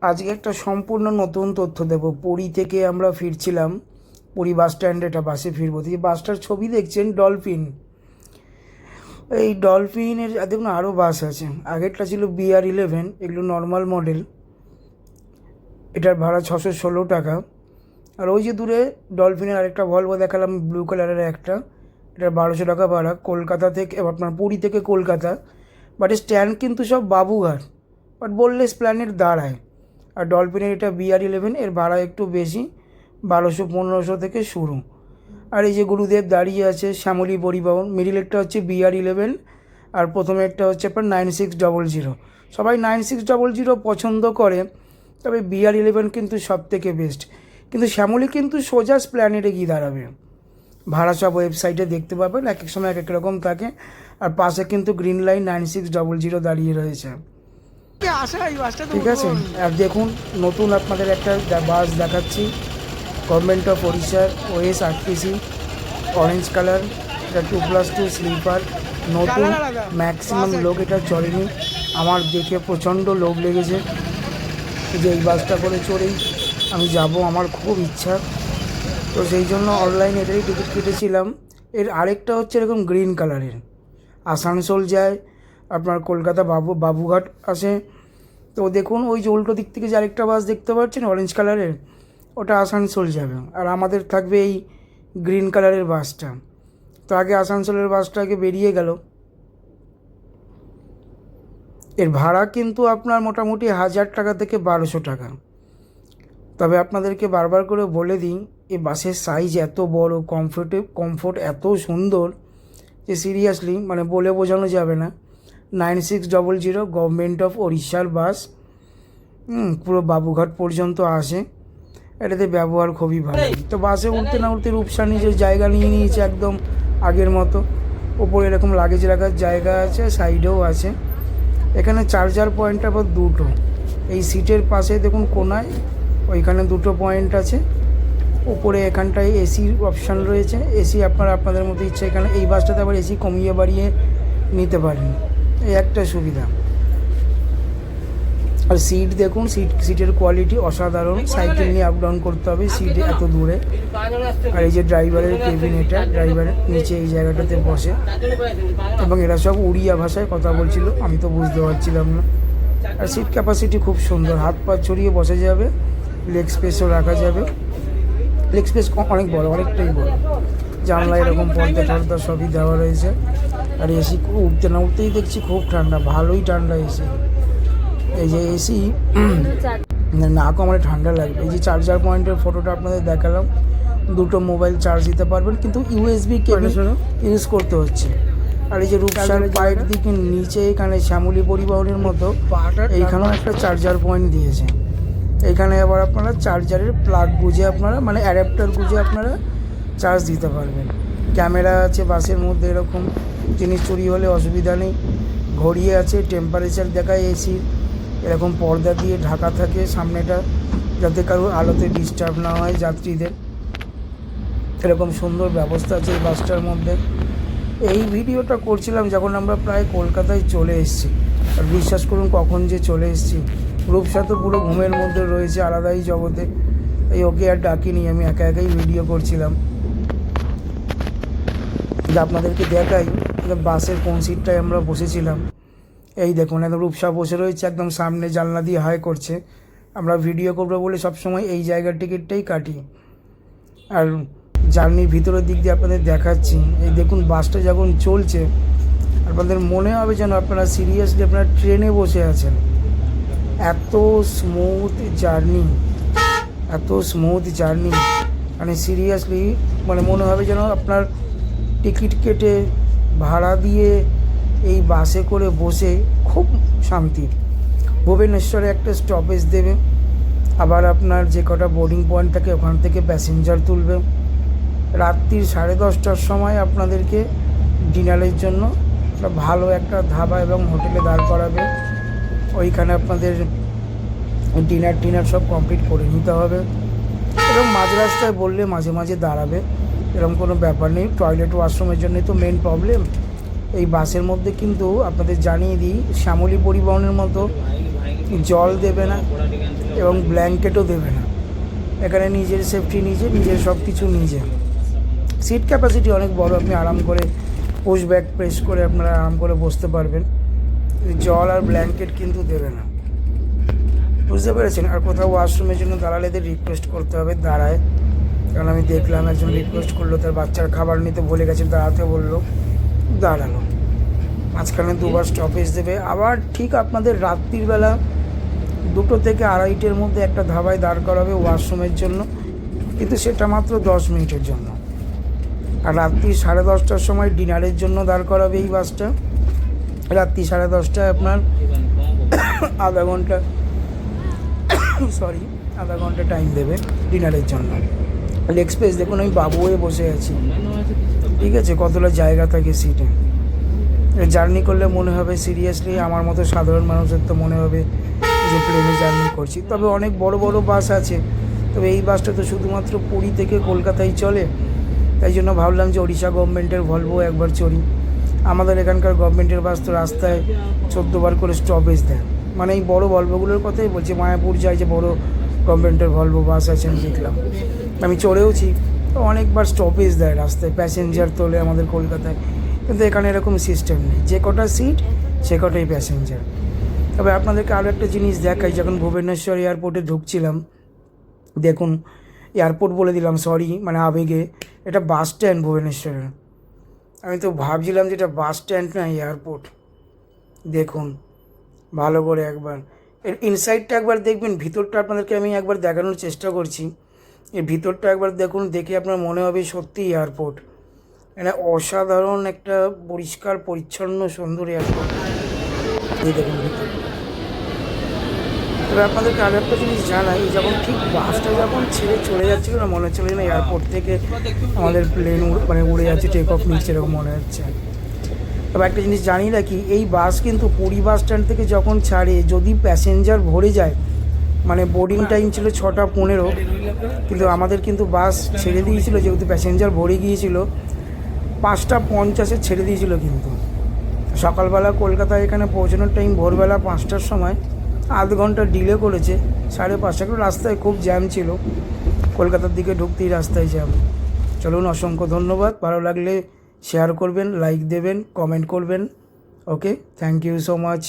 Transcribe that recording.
আজকে একটা সম্পূর্ণ নতুন তথ্য দেব। পুরী থেকে আমরা ফিরছিলাম, পুরী বাস স্ট্যান্ডে একটা বাসে ফিরবো। এই বাসটার ছবি দেখছেন, ডলফিন। এই ডলফিনের দেখুন আরও বাস আছে। আগেরটা ছিল BR11, এগুলো নর্মাল মডেল। এটার ভাড়া 616 টাকা। আর ওই যে দূরে ডলফিনের আরেকটা ভলভো দেখালাম, ব্লু কালারের একটা, এটার 1200 টাকা ভাড়া। কলকাতা থেকে, আপনার পুরী থেকে কলকাতা, বাট স্ট্যান্ড কিন্তু সব বাবুঘাট, বাট বললে স্প্ল্যানেড দাঁড়ায়। আর ডলফিনের এটা BR11, এর ভাড়া একটু বেশি, 1200-1500 থেকে শুরু। আর এই যে গুরুদেব দাঁড়িয়ে আছে, শ্যামলী পরিবহন। মিডিলেরটা হচ্ছে BR11, আর প্রথমেরটা হচ্ছে আপনার 9600। সবাই 9600 পছন্দ করে, তবে BR11 কিন্তু সব থেকে বেস্ট। কিন্তু শ্যামলী কিন্তু সোজা স্প্ল্যানেডে গিয়ে দাঁড়াবে। ভাড়া সব ওয়েবসাইটে দেখতে পাবেন, এক এক সময় এক এক রকম থাকে। আর পাশে কিন্তু গ্রিন লাইন 9600 দাঁড়িয়ে রয়েছে, ঠিক আছে। আর দেখুন, নতুন আপনাদের একটা বাস দেখাচ্ছি, গভর্নমেন্ট অফ ওড়িশার OS-RTC, অরেঞ্জ কালার। এটা 2+2 স্লিপার, নতুন। ম্যাক্সিমাম লোক এটা চলেনি, আমার দেখে প্রচণ্ড লোভ লেগেছে যে এই বাসটা করে চড়েই আমি যাব, আমার খুব ইচ্ছা। তো সেই জন্য অনলাইনে এটারই টিকিট কেটেছিলাম। এর আরেকটা হচ্ছে এরকম গ্রিন কালারের, আসানসোল যায়, আপনার কলকাতা বাবুঘাট আসে। তো দেখুন ওই যে উল্টো দিক থেকে যে আরেকটা বাস দেখতে পাচ্ছেন অরেঞ্জ কালারের, ওটা আসানসোল যাবে। আর আমাদের থাকবে এই গ্রিন কালারের বাসটা। তো আগে আসানসোলের বাসটা আগে বেরিয়ে গেল। এর ভাড়া কিন্তু আপনার মোটামুটি 1000 টাকা থেকে 1200 টাকা। তবে আপনাদেরকে বারবার করে বলে দিই, এই বাসের সাইজ এত বড়, কমফোর্ট এত সুন্দর যে সিরিয়াসলি মানে বলে বোঝানো যাবে না। 9600 গভর্নমেন্ট অফ ওড়িশার বাস, পুরো বাবুঘাট পর্যন্ত আসে। এটাতে ব্যবহার খুবই ভালো। তো বাসে উঠতে না উঠতে রূপসা নিজের জায়গা নিয়ে নিয়েছে একদম আগের মতো। ওপরে এরকম লাগেজ রাখার জায়গা আছে, সাইডেও আছে। এখানে চার্জার পয়েন্ট আবার দুটো, এই সিটের পাশে দেখুন কোনায়, ওইখানে দুটো পয়েন্ট আছে। উপরে এখানটায় এসির অপশান রয়েছে, এসি আপনাদের মতো ইচ্ছে এখানে এই বাসটাতে আবার এসি কমিয়ে বাড়িয়ে নিতে পারেন, এই একটা সুবিধা। আর সিট দেখুন, সিটের কোয়ালিটি অসাধারণ। সাইকেল নিয়ে আপ ডাউন করতে হবে সিটে এত দূরে। আর এই যে ড্রাইভারের কেবিন, এটা ড্রাইভার নিচে এই জায়গাটাতে বসে, এবং এরা সব উড়িয়া ভাষায় কথা বলছিল, আমি তো বুঝতে পারছিলাম না। আর সিট ক্যাপাসিটি খুব সুন্দর, হাত পা ছড়িয়ে বসে যাবে, লেগ স্পেসও রাখা যাবে। লেগ স্পেস অনেক বড়, অনেকটাই বড়। জানলা এরকম পর্দা সবই দেওয়া রয়েছে। আর এসি উঠতে না উঠতেই দেখছি খুব ঠান্ডা, ভালোই ঠান্ডা এসি। এই যে এসি নাকও আমার ঠান্ডা লাগবে। এই যে চার্জার পয়েন্টের ফটোটা আপনাদের দেখালাম, দুটো মোবাইল চার্জ দিতে পারবেন, কিন্তু USB কেবল ইউজ করতে হচ্ছে। আর এই যে রূপসার পায়ের দিকে নিচে এখানে শ্যামলী পরিবহনের মতো এইখানেও একটা চার্জার পয়েন্ট দিয়েছে। এইখানে আবার আপনারা চার্জারের প্লাগ গুঁজে আপনারা মানে অ্যাডাপ্টার গুঁজে আপনারা চার্জ দিতে পারবেন। ক্যামেরা আছে বাসের মধ্যে, এরকম জিনিস চুরি হলে অসুবিধা নেই। ঘড়ি আছে, টেম্পারেচার দেখায় এসির, এরকম পর্দা দিয়ে ঢাকা থাকে সামনেটা, যাতে কারোর আলোতে ডিস্টার্ব না হয় যাত্রীদের। এরকম সুন্দর ব্যবস্থা আছে এই বাসটার মধ্যে। এই ভিডিওটা করছিলাম যখন আমরা প্রায় কলকাতায় চলে এসেছি। আর বিশ্বাস করুন কখন যে চলে এসেছি, রূপসা তো পুরো ঘুমের মধ্যে রয়েছে, আলাদাই জগতে। এই ওকে আর ডাকিনি, আমি একা একাই ভিডিও করছিলাম। যে আপনাদেরকে দেখাই বাসের কোন সিটটায় আমরা বসেছিলাম। এই দেখুন একদম রূপসা বসে রয়েছে একদম সামনে, জানলা দিয়ে হাই করছে। আমরা ভিডিও করবো বলে সবসময় এই জায়গার টিকিটটাই কাটি। আর জার্নির ভিতরের দিক দিয়ে আপনাদের দেখাচ্ছি। এই দেখুন বাসটা যখন চলছে আপনাদের মনে হবে যেন আপনারা সিরিয়াসলি আপনারা ট্রেনে বসে আছেন। এত স্মুথ জার্নি, এত স্মুথ জার্নি, মানে সিরিয়াসলি মানে মনে হবে যেন আপনার টিকিট কেটে ভাড়া দিয়ে এই বাসে করে বসে খুব শান্তি। ভুবনেশ্বরে একটা স্টপেজ দেবে, আবার আপনার যে কটা বোর্ডিং পয়েন্ট থাকে ওখান থেকে প্যাসেঞ্জার তুলবে। রাত্রির 10:30টার সময় আপনাদেরকে ডিনারের জন্য ভালো একটা ধাবা এবং হোটেলে দাঁড় করাবে। ওইখানে আপনাদের ডিনার সব কমপ্লিট করে নিতে হবে, এবং মাঝ রাস্তায় বললে মাঝে মাঝে দাঁড়াবে, এরকম কোনো ব্যাপার নেই। টয়লেট ওয়াশরুমের জন্যই তো মেন প্রবলেম। এই বাসের মধ্যে কিন্তু আপনাদের জানিয়ে দিই, শ্যামলী পরিবহনের মতো জল দেবে না, এবং ব্ল্যাঙ্কেটও দেবে না। এখানে নিজের সেফটি নিজের সব কিছু নিজে। সিট ক্যাপাসিটি অনেক বড়, আপনি আরাম করে পুশ ব্যাক প্রেস করে আপনারা আরাম করে বসতে পারবেন। জল আর ব্ল্যাঙ্কেট কিন্তু দেবে না, বুঝতে পেরেছেন। আর কোথাও ওয়াশরুমের জন্য দাঁড়ালে এদের রিকোয়েস্ট করতে হবে, দাঁড়ায়। কারণ আমি দেখলাম একজন রিকোয়েস্ট করলো, তার বাচ্চার খাবার নিতে ভুলে গেছে, দাঁড়াতে বললো, দাঁড়ালো। মাঝখানে দুবার স্টপেজ দেবে। আবার ঠিক আপনাদের রাত্রিবেলা 2টো থেকে 2:30-এর মধ্যে একটা ধাবায় দাঁড় করাবে ওয়াশরুমের জন্য, কিন্তু সেটা মাত্র 10 মিনিটের জন্য। আর রাত্রি 10:30টার সময় ডিনারের জন্য দাঁড় করাবে এই বাসটা। রাত্রি 10:30টায় আপনার আধা ঘন্টা আধা ঘন্টা টাইম দেবে ডিনারের জন্য। লেগ স্পেস দেখুন, আমি বাবু হয়ে বসে আছি, ঠিক আছে, কতটা জায়গা থাকে সিটে। জার্নি করলে মনে হবে সিরিয়াসলি আমার মতো সাধারণ মানুষের তো মনে হবে যে প্লেনে জার্নি করছি। তবে অনেক বড় বড় বাস আছে, তবে এই বাসটা তো শুধুমাত্র পুরী থেকে কলকাতায় চলে, তাই জন্য ভাবলাম যে ওড়িশা গভর্নমেন্টের ভলভো একবার চড়ি। আমাদের এখানকার গভর্নমেন্টের বাস তো রাস্তায় 14বার করে স্টপেজ দেয়, মানে এই বড় ভলভোগুলোর কথাই বলছি। মায়াপুর যায় যে বড় গভর্নমেন্টের ভলভো বাস আছে, আমি দেখলাম, আমি চড়েওছি, তো অনেকবার স্টপেজ দেয় রাস্তায়, প্যাসেঞ্জার তোলে আমাদের কলকাতায়। কিন্তু এখানে এরকম সিস্টেম নেই, যে কটা সিট সে কটাই প্যাসেঞ্জার। তবে আপনাদেরকে আরও একটা জিনিস দেখাই, যখন ভুবনেশ্বর এয়ারপোর্টে ঢুকছিলাম, দেখুন, এয়ারপোর্ট বলে দিলাম, সরি, মানে আবেগে, এটা বাস স্ট্যান্ড ভুবনেশ্বরের। আমি তো ভাবছিলাম যে এটা বাস স্ট্যান্ড না এয়ারপোর্ট। দেখুন ভালো করে একবার এর ইনসাইডটা একবার দেখবেন, ভিতরটা আপনাদেরকে আমি একবার দেখানোর চেষ্টা করছি। এর ভিতরটা একবার দেখুন, দেখে আপনার মনে হবে সত্যি এয়ারপোর্ট। এটা অসাধারণ একটা পরিষ্কার পরিচ্ছন্ন সুন্দর এয়ারপোর্ট। এই দেখুন ভিতর। তবে আপনাদেরকে আরও একটা জিনিস জানাই, যখন ঠিক বাসটা যখন ছেড়ে চলে যাচ্ছিল না, মনে হচ্ছিল না এয়ারপোর্ট থেকে আমাদের প্লেন মানে উড়ে যাচ্ছে, টেক অফ নিচ্ছে, এরকম মনে হচ্ছে। তবে একটা জিনিস জানি রাখি, এই বাস কিন্তু পুরী বাস স্ট্যান্ড থেকে যখন ছাড়ে, যদি প্যাসেঞ্জার ভরে যায়, মানে বোর্ডিং টাইম ছিল 6:15, কিন্তু আমাদের কিন্তু বাস ছেড়ে দিয়েছিল, যেহেতু প্যাসেঞ্জার ভরে গিয়েছিল, 5:50 ছেড়ে দিয়েছিল। কিন্তু সকালবেলা কলকাতায় এখানে পৌঁছানোর টাইম ভোরবেলা 5টার সময়, আধ ঘন্টা ডিলে করেছে। 5:30, কারণ রাস্তায় খুব জ্যাম ছিল, কলকাতার দিকে ঢুকতেই রাস্তায় জ্যাম। চলুন, অসংখ্য ধন্যবাদ। ভালো লাগলে শেয়ার করবেন, লাইক দেবেন, কমেন্ট করবেন। ওকে, থ্যাংক ইউ সো মাচ।